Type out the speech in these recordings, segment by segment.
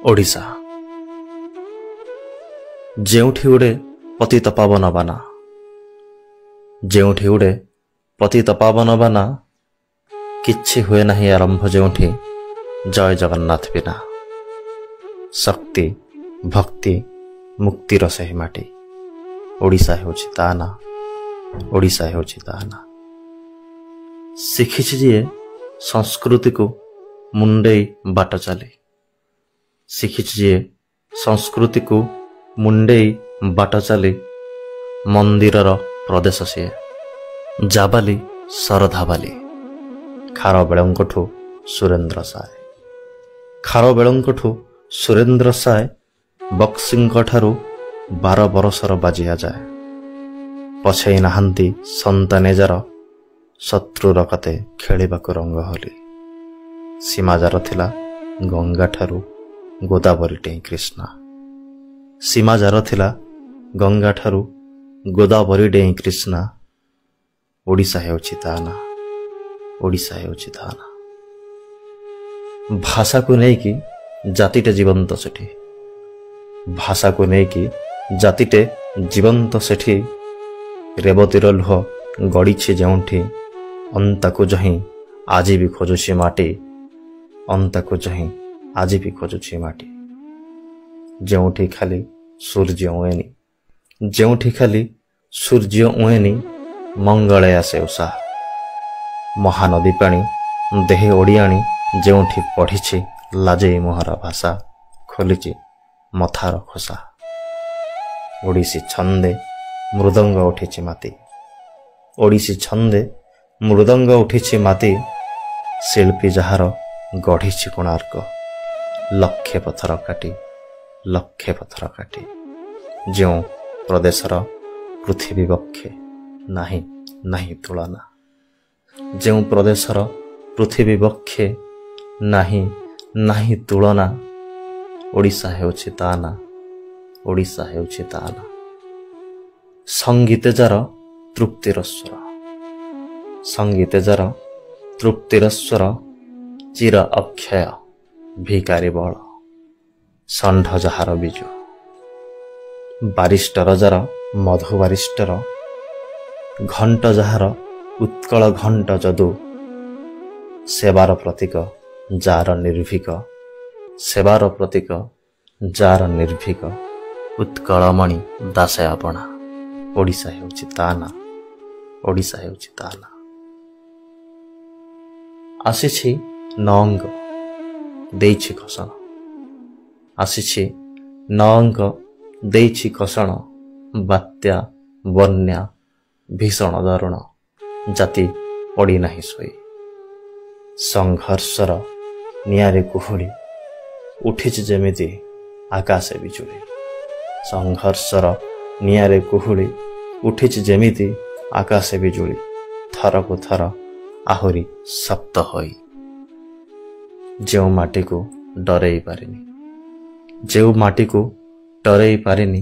ओडिशा जेउठी उड़े पतित पावन बाना जेउठी उड़े पतित पावन बाना किछि हुए नहीं आरंभ जेउठी जय जगन्नाथ बिना शक्ति भक्ति मुक्तिर सही माटी ओडिशा हेउछि ता ना ओडिशा हेउछि ता ना शिखिछि जे संस्कृति को मुंडेई बाट चली शिखिछि जे संस्कृति को मुंडेई बाट चली मंदिरर प्रदेश से जाबाली सरधाबाली खारबेलंकठू सुरेंद्र साय खारबेलंकठू सुरेंद्र साय बक्सिंग ठारू 12 बरसर बाजिया जाए पछई नाहांती संतानेजार शत्रुर कते खेलिबाकु रंग होली सीमाजार थिला गंगा ठारू गोदावरी टेई कृष्णा सीमाजार थिला गंगा ठारू गोदावरी डेई कृष्णा ओडिशा हेउछि ता ना ओडिशा हेउछि ता ना भाषा को नेकी जातिटे जीवंत सेठी भाषा को नेकी जातिटे जीवंत सेठी रेवतीर लुह गड़ीछि जेउठी अंताकु जहीं आज भी खोजुछि माटी अंताकु जहीं आज भी खोजुछि माटी जेउठी खाली सूर्य उएनी जेउठी खाली सूर्य उएनी मंगले आसे उषा महानदी पानी देह ओडियाणी जेउठी पढ़िछि लाजेई मोहरा भाषा खोलिछि मथार खोसा ओडिसी छंदे मृदंग उठिछि माती ओडिसी छंदे मृदंग उठिछि माती शिल्पी जहार गढ़िछि कोणार्क लक्षे पथर काटी जो प्रदेशर पृथ्वी बक्षे नाही नाही तुलना जो प्रदेशर पृथ्वी बक्षे नाही नाही तुलना ओडिशा हेउछि ता ना ओडिशा हेउछि ता ना संगीत जार तृप्तिर स्वर संगीत जार तृप्तिर स्वर चिर अक्षय भिकारी बल षंढ जहार बिजु बारिष्टर जार मधु बारिष्टर घंट जहार उत्कल घंट जदू सेवार प्रतीक जार निर्भीक सेवार प्रतीक जार निर्भीक उत्कलमणि दासे आपणा ओडिशा हेउछि ता ना ओडिशा हेउछि ता ना आसिछि नंग देइछि खसण आसिछि नंग देइछि खसण बात्या बन्या भीषण दारुण जाति पड़ी नाही सोई संघर्षर नियारे कुहुड़ी उठिछि जेमिति आकाशे बिजुली संघर्षर नियारे कुहुड़ी उठिछि जेमिति आकाशे बिजुली थरकु थर आहुरी सप्त होई जेउ माटी को डरेई पारिनी जेउ माटी को डरेई पारिनी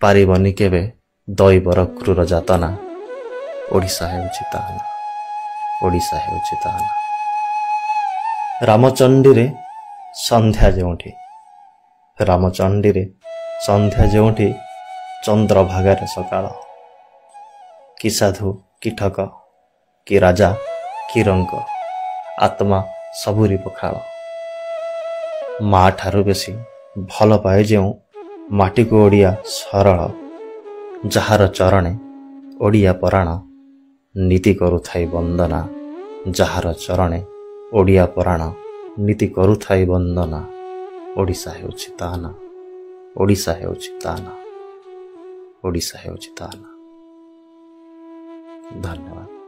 पारिबनी केबे दैवर क्रूर जातना ओडिशा हेउछि ता ना ओडिशा हेउछि ता ना रामचंडी रे संध्या जेउठी रामचंडी रे संध्या जेउठी चंद्रभागार सकाळ कि साधु कि ठक कि राजा कि रंग आत्मा सबुरी पखाळ मा ठारू बेसी भल पाए जेउ माटी को ओडिया सरल जहार चरणे ओडिया पराण नीति करुथाई वंदना जहार चरणे ओडिया पराण नीति करुथाई वंदना ओडिशा हेउछि ता ना ओडिशा हेउछि ता ना ओडिशा हेउछि ता ना धन्यवाद।